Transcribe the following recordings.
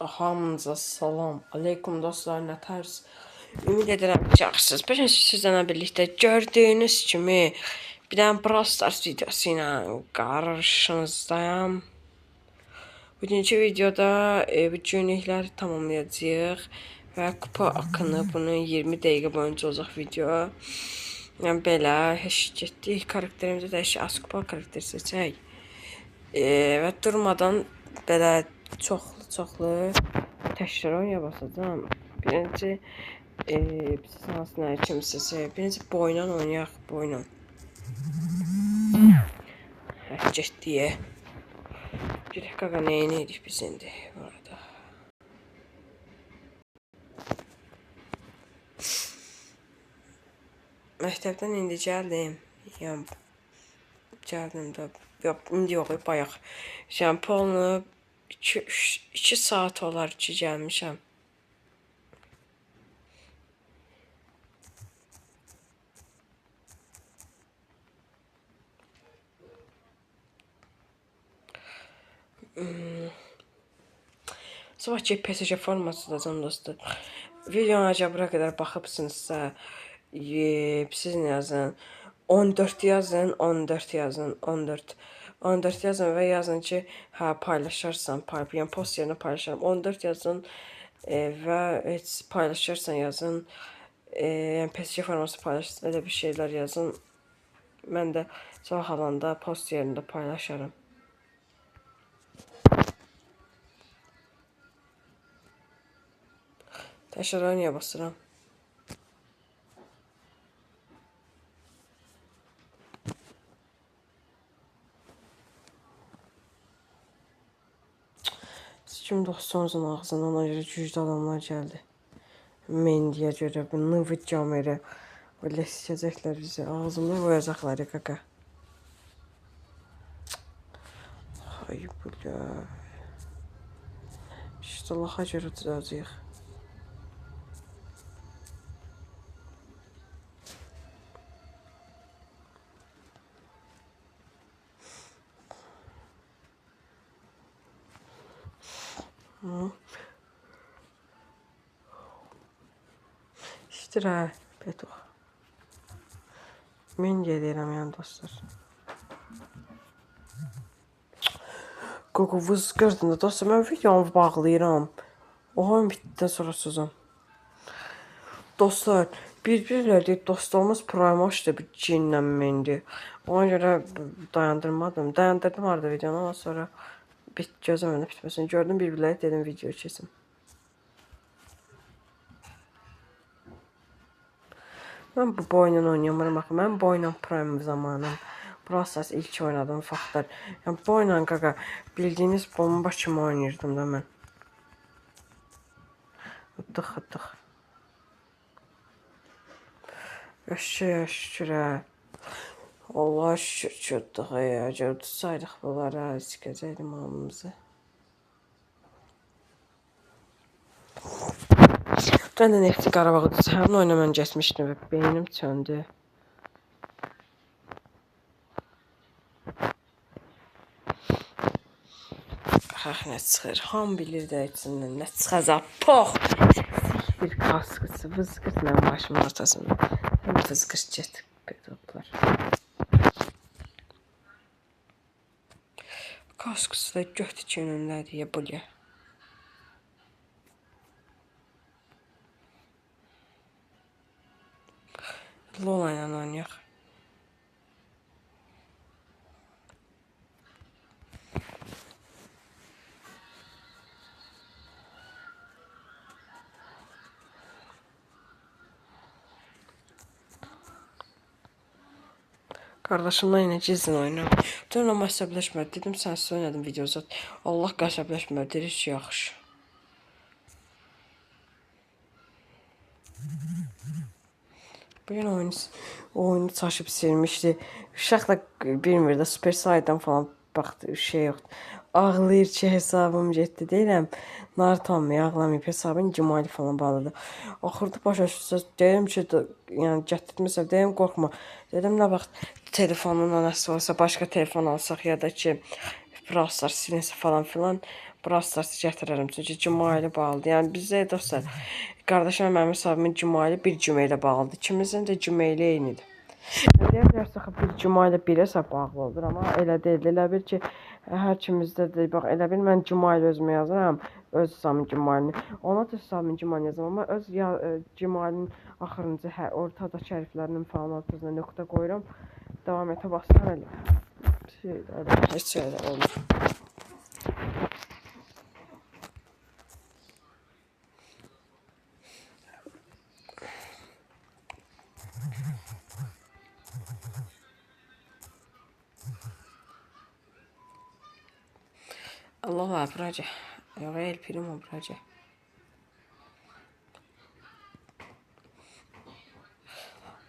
Hamınıza salam. Aleykum dostlar, nə tərz? Ümid edirəm ki, yaxşısınız. Bugün sizlərlə birlikdə gördüyünüz kimi bir dənə Brawl Stars videosu ilə qarşınızdayım. Bugünkü videoda bu günlükləri tamamlayacağıq və kupa akını bunu 20 dəqiqə boyunca olacaq video. Yəni belə heç getdik karakterimizə dəyişik az kupa karakter seçək. Və durmadan belə çoxlu təkrar oynaya basacağım. Birinci siz hansına kimsəsə, birinci boynan oynayaq, boynan. Getdik. Bir qaqa neyiniydik biz indi burada. Məktəbdən indi gəldim. Yəni gəldim də. Yox, indi yox, bayaq. Yəni polnu 2 saat olar ki gəlmişəm. Sabahki PSG forması da can dostlar. Videonu acaba qədər baxıbsınızsa, sizin yazın. 14 yazın, 14 yazın, 14. 14 yazın və yazın ki, hə paylaşarsan, yəni post yerinə paylaşarım. 14 yazın və heç paylaşarsan yazın. Yəni PSG forması paylaşsın, elə bir şeylər yazın. Mən də sabah alanda post yerində paylaşarım. Təşəkkür niyə basıram? Kim dostunuzun ağzından ona görə güclü adamlar gəldi. Mendiyə görə, Nıvı Camerə. Belə sikəcəklər bizi. Ağzımda qoyacaqlar qaqa. Ay bula. İşte Allaha görə tutacaq. İştirə, Betuq. Mən gedirəm yəni dostlar. Qoqu vızqırdın da dostlar, mən videomu bağlayıram. O oyun bitdikdən sonra sözüm. Dostlar, bir-birləri dostlarımız promoşdu bir cinlə məndi. Ona görə dayandırmadım. Dayandırdım arada videonu, ama sonra gözləmədən bitməsin. Gördüm bir-birləri, dedim video kesin. Mən bu boyla oynayamıram axı. Mən boyla prime zamanım. Brawl Stars ilk oynadığım faktlar. Yəni boyla qaqa bildiyiniz bomba kimi oynayırdım da mən. Dıx. Şükür. Allah şükür ya. Gör tutsaydıq bunlara, sikəcəkdim hamımızı. Ben de Nefti Qarabağda həmin oyuna mən getmişdim və beynim söndü. Nə çıxır, ham bilir də içindən, nə çıxacaq, pox! Bir kaskısı, vızqırt mənim başımın ortasında. Vızqırt get, pedoplar. Kaskısı da götü günündədir ya, bulya. Lola ilə oynayaq. Kardeşimle yine cizin oynuyorum. Dün ama əsəbləşmədi. Dedim sensiz oynadım video zat. Allah əsəbləşmədi. Deyir ki yaxşı. Bugün oyunu çaşıb silmişdi. Uşaq da bilmirdi. Super Saiyan falan baxdı. Şey yoxdur. Ağlayır ki hesabım getdi. Deyirəm. Naruto-mu ağlamayıb. Hesabın Cimali falan bağladı. Axırda başa düşsə. Deyim ki yəni gətirmişəm. Deyim qorxma. Dedim nə vaxt telefonun anası olsa başka telefon alsaq ya da ki Brawl Stars silinsə falan filan. Brawl Stars gətirərəm. Çünki cümə ilə bağlıdır. Yəni bizdə dostlar, qardaşım mənim hesabımın cümə ilə bir cümə ilə bağlıdır. İkimizin də cümə ilə eynidir. Deyə bilərsiniz ki, bir cümə ilə bir hesab bağlı olur, amma elə deyil. Elə bil ki, hər kimizdə də bax elə bil mən cümə ilə özümə yazıram, öz hesabımın cüməlini. Ona da hesabımın cüməlini yazıram, amma öz cüməlinin axırıncı ortadakı hərflərinin falan ortasına nöqtə qoyuram. Davam etə basıram elə. Heç şey olmur. Allah proje. Real primo proje.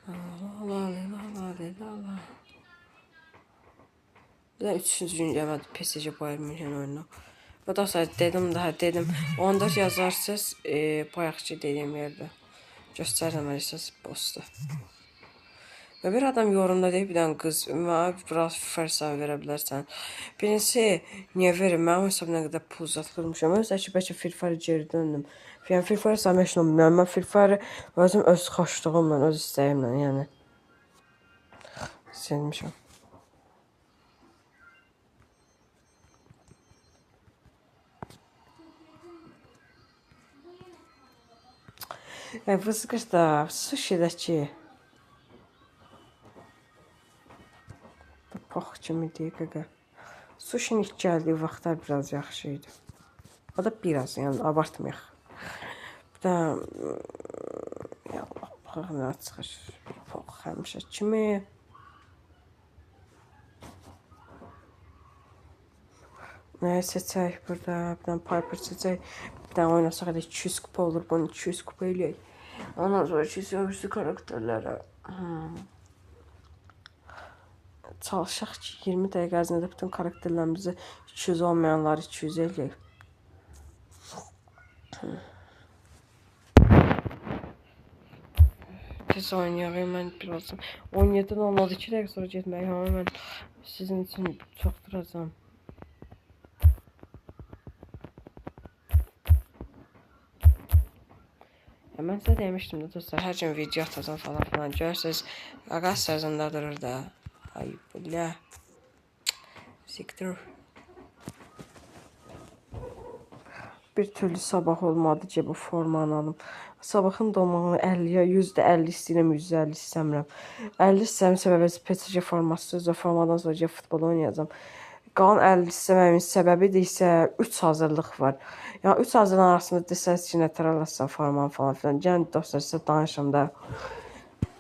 Allah. Bir də 3-cü gün gəlmədi PSG Bayern München oyunu. Bu da dedim 14 yazarsınız bayaqçı dediyim yerdə. Göstərməlisiniz postu. Və bir adam yorumda deyib, bir dənə qız, mənə biraz fərsan verə bilərsən. Birincisi, niyə verim? Mənim hesabına qədər pul zat qırmışam. Özdə ki, bəlkə Free Fire geri döndüm. Yəni Free Fire hesabı heç olmuyor. Mən Free Fire özüm öz xoşluğumla, öz istəyimlə, yəni sevmişəm. Bu sıkışda sushi'dəki pox kimi deyək qaqa. Sushi'nin ilk gəldiyi vaxtlar biraz yaxşı idi. O da biraz, yəni abartmayaq. Bir də nə çıxır? Pox həmişə kimi. Nə seçək burada? Bir dənə Piper seçək. Bir dənə oynasaq elə 200 kupa olur. Bunu 200 kupa eləyək. Ondan sonra öbürsü karakterlərə çalışaq ki 20 dəqiqə ərzində bütün karakterlərimizi 200 olmayanları 200 eləyək. Tez oynayaq, mən birazdan 17-dən olmadı 2 dəqiqə sonra getməliyəm, amma mən sizin üçün çox duracam. Mən sizə demişdim də dostlar, hər gün video atacam falan. Görürsünüz, ağac sözündə durur da. Ay bilə. Siktir. Bir türlü sabah olmadı ki bu formanı alım. Sabahın dolmağını 50-yə %50 istəyirəm, %50 istəmirəm. 50 istəyirəm səbəbi PSG forması, o formadan sonra futbol oynayacağam. Qalan 50 istəməyimin səbəbi də isə 3 hazırlıq var. Yəni 3 hazırlığın arasında desəz ki, nətər alasın formanı falan filan. Yəni dostlar sizə danışım da.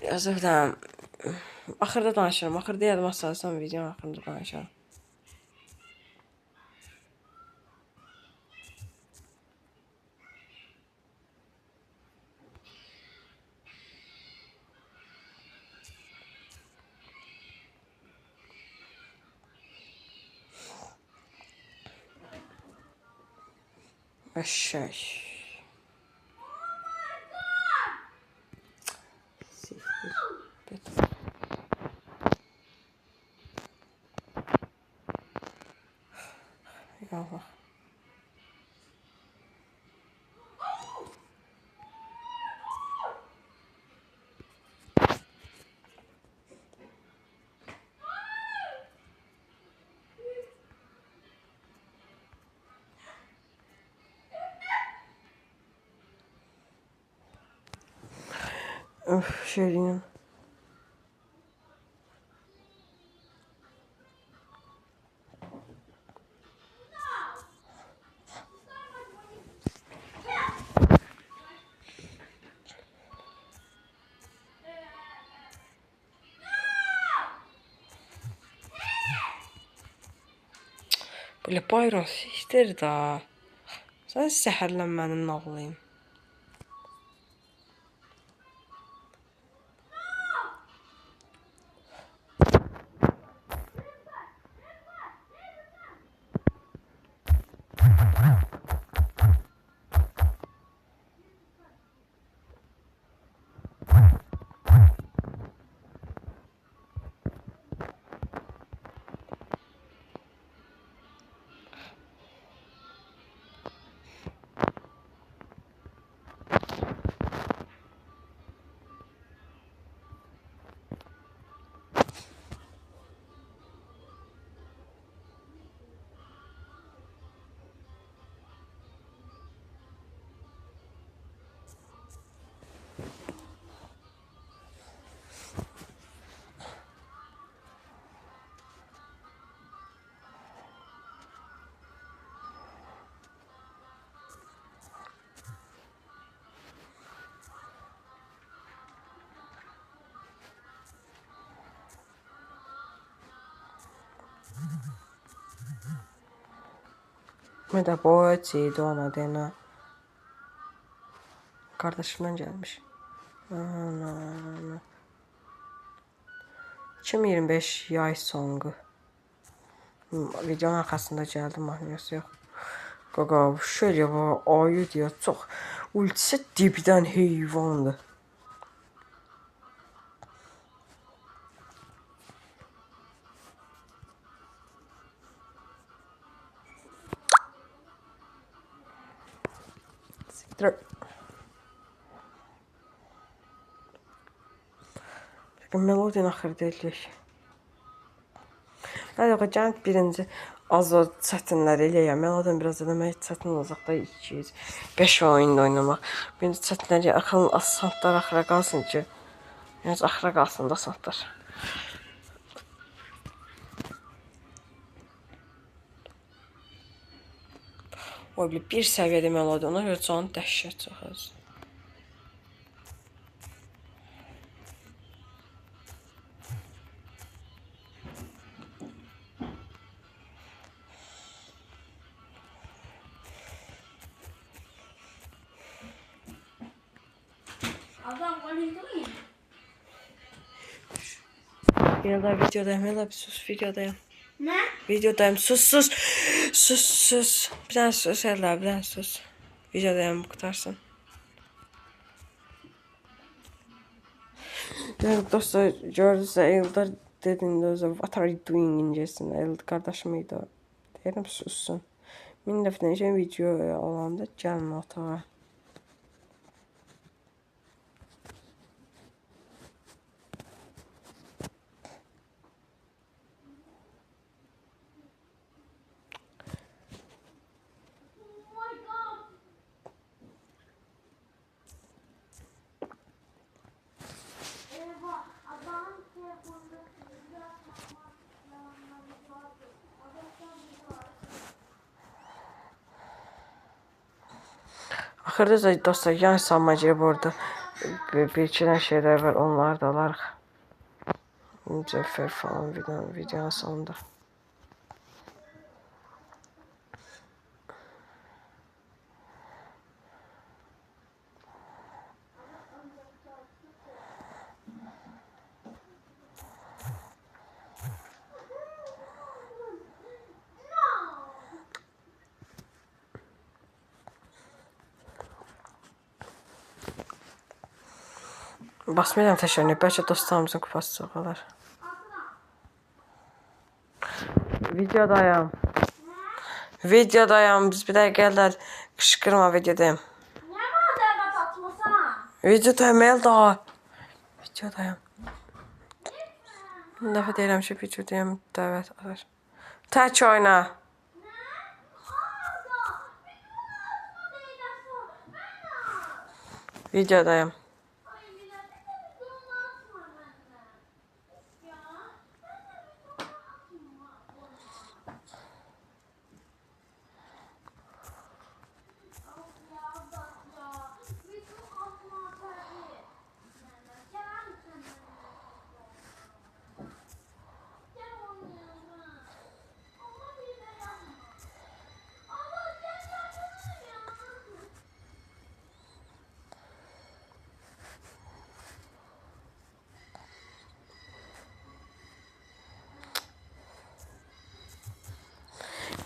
Yazıqdan. Axırda danışırım. Axırda yadıma salsam videonun axırında danışarım. Eşək. Allah. Öf, Şirin. Böyle bayram siktir da. Sən səhərlənmənin nağılayım. Mədə boyacıydı ona deyənə. Qardaşımdan gəlmiş. Ana. 2025 yay songu. Videonun arxasında gəldi mahniyası yox. Qaqa şöyle var ayı diyor çox. Ultisi dibdən heyvandır. Melodiyanı axırda eləyək. Hələ gəlib birinci azad çətinləri eləyəm. Melodiyanı biraz eləmək çətin olacaq da 205 oyunda oynamaq. Birinci çətinləri axırın asantlar axıra qalsın ki. Yəni axıra qalsın da asantlar. O bir səviyyədə melodiya ona görə canı dəhşət çox az. Adam, what are you doing? Yine videodayım, hele bir sus videodayım. Ne? Videodayım, sus. Bir tane sus hele, bir tane sus. Videodayım, bu qutarsın. Yani dostlar, gördünüzsə, Eldar dediyində özü, what are you doing incəsin, Eldar qardaşım idi o. Deyirəm, sussun. 1000 dəfə deyəcəm, video olanda gəlin otağa. Axırda da dostlar, yan sanma girib orada bir-iki dənə şeylər var, onları da alarıq. Mücəffər falan videonun sonunda. Basmayacağım təşəkkür. Bəlkə dostlarımızın kupası çox olar. Videodayım. Biz bir dəqiqə gəlirlər. Qışqırma videodayım. Ne var dəvət atmasana? Videodayım Eldar. Videodayım. Bir dəfə deyirəm ki, videodayım dəvət alır. Tək oyna. Videodayım.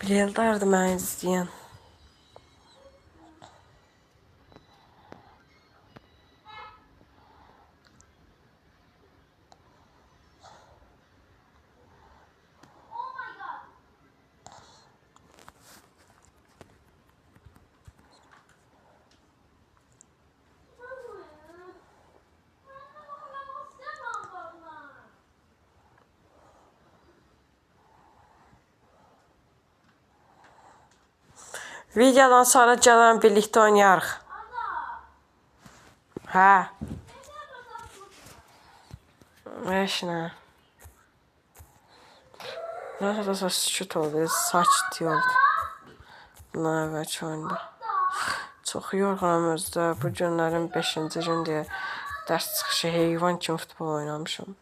Bir Eldardı məni izləyən. Videodan sonra gələn birlikdə oynayarıq. Hə. Heç nə. Nə qədər sükut oldu, sakit oldu. Bundan əvvəlki oyunda. Çox yorğunam özdə. Bu günlərin 5-ci gün deyə dərs çıxışı heyvan kimi futbol oynamışım.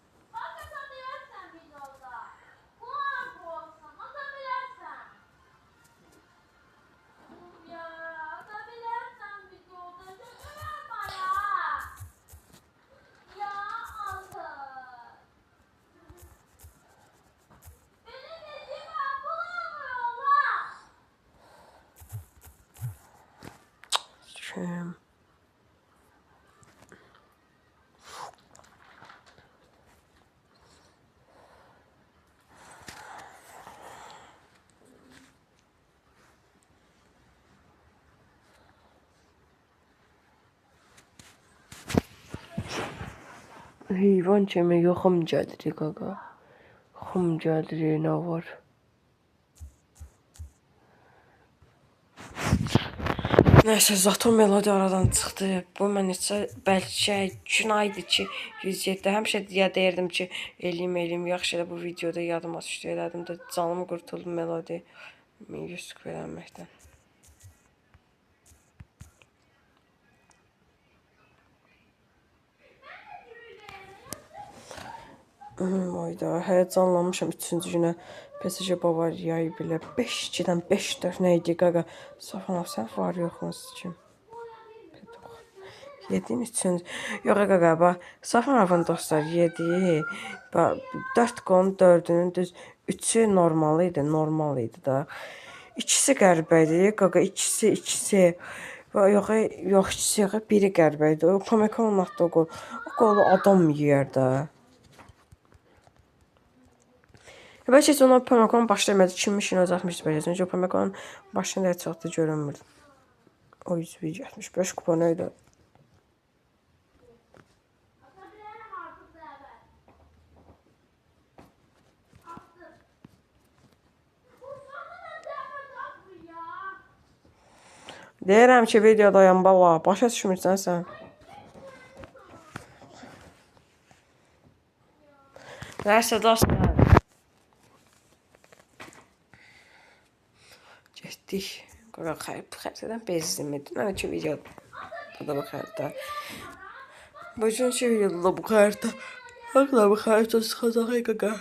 Heyvan kimi yoxum gəlir qaqa. Xum gəlir, nə var? Nəysə, Zato Melodi aradan çıxdı. Bu mən neçə bəlkə gün aydı ki, 107. Həmişə deyirdim ki, eləyim. Yaxşı da bu videoda yadıma düşdü. Elədim də canım qurtuldu Melodi. 100 verənməkdən. Ayda, həyəcanlanmışam 3-cü günə PSG Bavariyayı bilə 5-2-dən 5-4 nə idi qaqa? Safanov, sən var yoxsunuz kim? 7-nin 3-cü. Yox qaqa, bax, Safanovun dostlar 7, 4 qolun 4-ünün düz 3-ü normal idi da. İkisi qəribə idi, qaqa, ikisi. Yox, ikisi biri qəribə idi. O Pamecano'nun atdığı qol. O qolu adam yeyər də. Bəlkə heç ona Pamecano başlamadı, kimmiş yine uzatmışdı bəlkə. Çünki Pamecano'nun başında heç vaxtı görünmürdü. O 175 kupa neydi? Deyirəm ki, videodayım baba, başa düşmürsən sən. Nəysə dostlar. Getdik. Qaqa xəritədən bezdim. Nə ki videoda bu xəritə. Bugünkü videoda bu xəritə. Həqiqətən bu xəritə çıxacaq qaqa.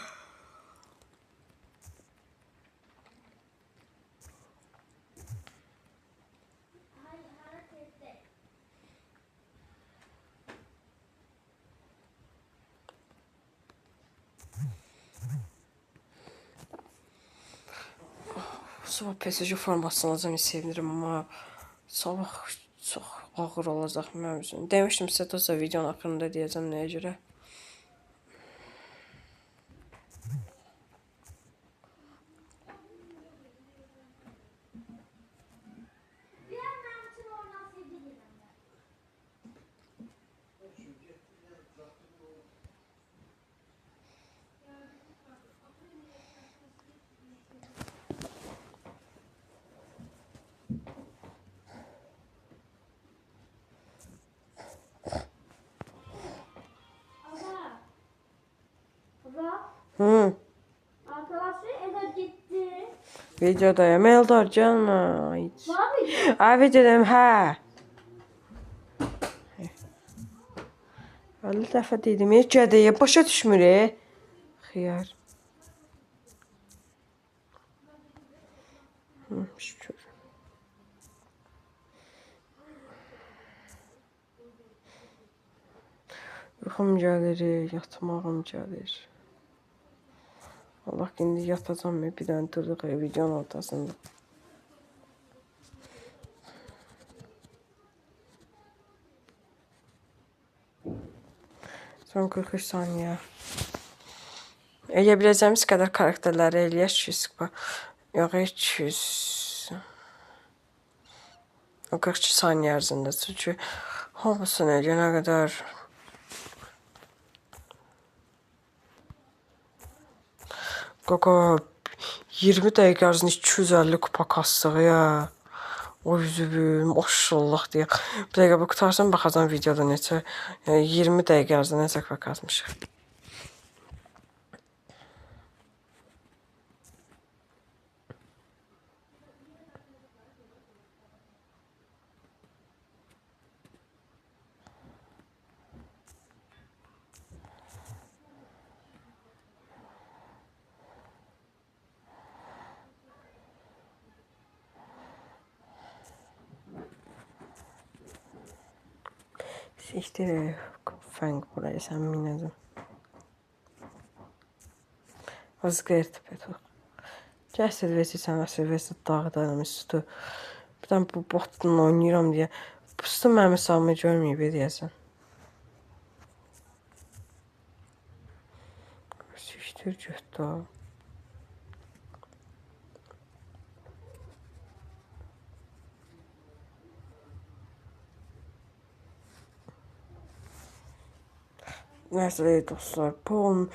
Sabah PSG formasını alacağım, sevinirim amma sabah çox ağır olacaq mənim üçün. Demişdim sizə dostlar, videonun axırında deyəcəm nəyə görə. Hı. Arkadaşı eve gitti. Videodayım. Eldar gəlmə. Ay videodayım, hə. 50 dəfə dedim, gədeyə başa düşmür. Xiyar. Şükür. Yuxum gəlir, yatmağım gəlir. Allah, indi yatacam mı? Bir dənə durduq videonun ortasında. Son 43 saniyə. Eləyə biləcəyimiz qədər karakterləri eləyək 200. Yox, 200. O 42 saniyə ərzində. Çünki hamısını eləyənə qədər qaqa 20 dəqiqə ərzində 250 kupa kasdıq ya. O yüzü maşallah deyə. Bir dəqiqə bu qutarsın, baxacam videoda neçə. Yəni 20 dəqiqə ərzində neçə kupa kasmışıq. Siktir fəng buraya sən minəcəm. Vazgeçti Peto. Cəsəd versi sən əsir versi dağıdarım üstü. Bir tane bu botla oynayıram diye Pıstı mənim hesabımı görməyib deyəsən. Siktir getdi o. Nəsə dostlar, Paul'un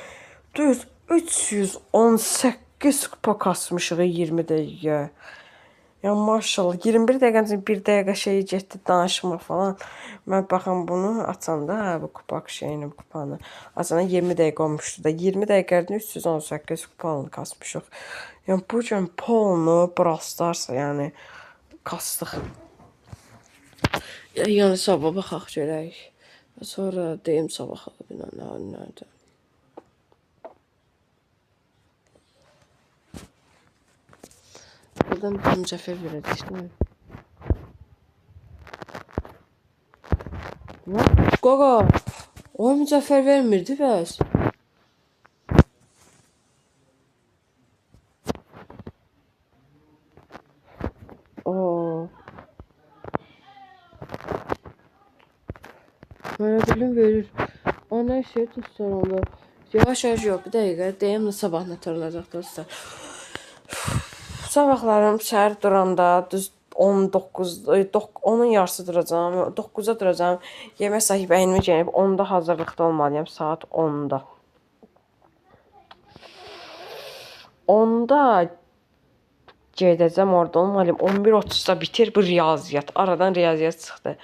düz 318 kupa kasmışıq 20 dəqiqə. Ya maşallah 21 dəqiqənin üçün 1 dəqiqə şeyi getdi danışma falan. Mən baxın bunu açanda bu kupa şeyini kupanı açanda 20 dəqiqə olmuşdu da 20 dəqiqədən 318 kupa kasmışıq. Yəni bu gün Paul'unu Brawl Stars'a yəni kastıq. Yəni sabah baxaq görək. Sonra deyim sabah nerede? Buradan bir mücəffər verəcək, değil mi? Qaqa, o mücəffər vermirdi bəs. Oo. Böyle bilim verir. Ona şey tutsan onda. Yavaş yavaş yok bir dəqiqə. Deyim də sabah nə tər olacaq dostlar. Sabahlarım səhər duranda düz 10'un yarısı duracağım. 9'a duracağım. Yemək sahib əynimi geyinib 10'da hazırlıqda olmalıyam. Saat 10'da. 10'da gedəcəm orada olmalıyam. 11:30'da bitir bu riyaziyyat. Aradan riyaziyyat çıxdı.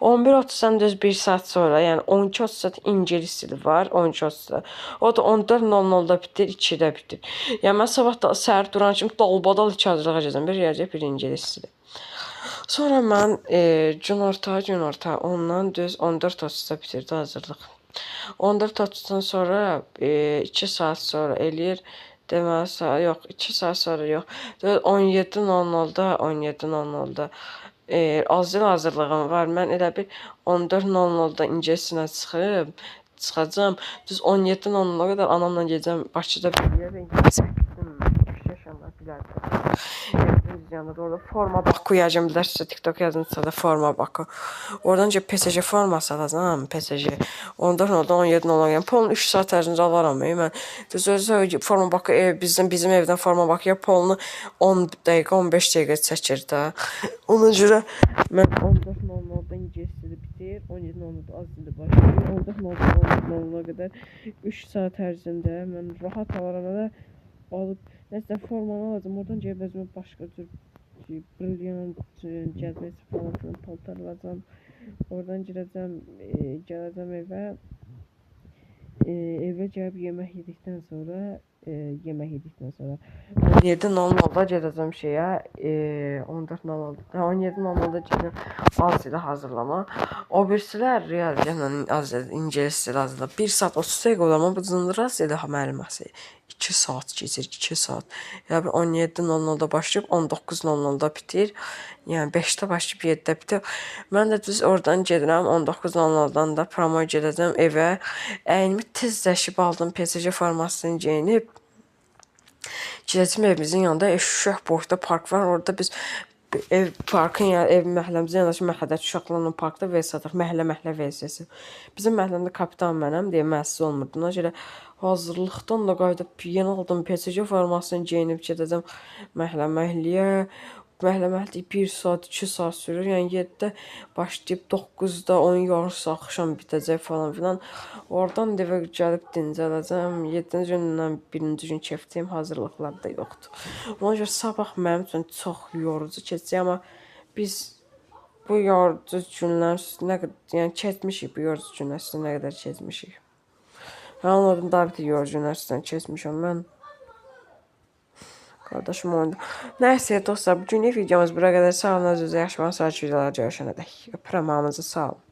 11:30'dan düz 1 saat sonra, yəni 12:30'da ingilis dili var, 12:30'da. O da 14:00'da bitir, 2'də bitir. Yəni mən sabah da səhər duran kimi dalbadal 2 hazırlığa gedəcəm. Bir riyaziyyat, bir ingilis dili. Sonra mən günorta ondan düz 14:30'da bitirdi hazırlıq. 14:30'dan sonra 2 saat sonra eləyir. Deməli, yox, 2 saat sonra yox. 17:00'da azıl hazırlığım var. Mən elə bir 14:00'da incəsinə çıxacağam. Düz 17:00'a qədər anamla gedəcəm Bakıda bir yerə ingilis yaşamaq bilərdi. Yəni orada forma Baku yazım bilərsə TikTok yazınsa da forma Baku. Oradan PSG forması alacağam, PSG. Ondan 17:00 yəni Polun 3 saat ərzində alaram mən. Düz forma Baku bizim evdən forma Bakuya Polunu 10 dəqiqə, 15 dəqiqə çəkir də. Ona görə mən 14:00'da ingiliscə bitir, 17:00'da az dili başlayır. 14:00'a qədər 3 saat ərzində mən rahat alaram alıb nəsə formanı alacağım. Oradan gəlib özümə başqa cür brilliant cəzməsi falan paltar alacağım. Oradan gələcəm evə. Evə gəlib yemək yedikdən sonra 17:00'da gedəcəm şeyə 14:00'da 17:00'da gedəcəm az dili hazırlama. O birisilər riyaziyyatla ingilis dili hazırla. 1 saat 30 dəqiqə olur amma bu zındıraz dili müəlliməsi 2 saat keçir, 2 saat. Yəni 17:00'da başlayıb 19:00'da bitir. Yəni 5'də başlayıb 7'də bitir. Mən də düz oradan gedirəm 19:00'dan da promo gedəcəm evə. Əynimi tezləşib aldım PSG formasını geyinib. Gedəcəm evimizin yanında eşşək boyda park var. Orada biz ev parkın ya ev məhəlləmizin yanaşı məhəllədə uşaqlarla parkda və satır. Məhəllə vəziyyəsi. Bizim məhəlləmdə kapitan mənəm deyə müəssisə olmurdu. Ona görə hazırlıqdan da qayıdıb yeni aldım PSG formasını geyinib gedəcəm məhəlləyə. Məhəllə 1 saat, 2 saat sürür. Yəni 7'də başlayıb 9'da 10 yarısı axşam bitəcək falan filan. Oradan evə gəlib dincələcəm. 7-ci gündən 1-ci gün kefdiyim hazırlıqlar da yoxdur. Ona görə sabah mənim üçün çox yorucu keçəcək, amma biz bu yorucu günlər nə qədər, yəni keçmişik bu yorucu günlər nə qədər keçmişik. Mən anladım David yorucu günlər keçmişəm mən. Qardaşım oyunda. Nəysə dostlar, bugünlük videomuz bura qədər. Sağ olun, özünüzə yaxşı baxın. Sonraki videolarda görüşənədək. Öpürəm hamınızı, sağ olun.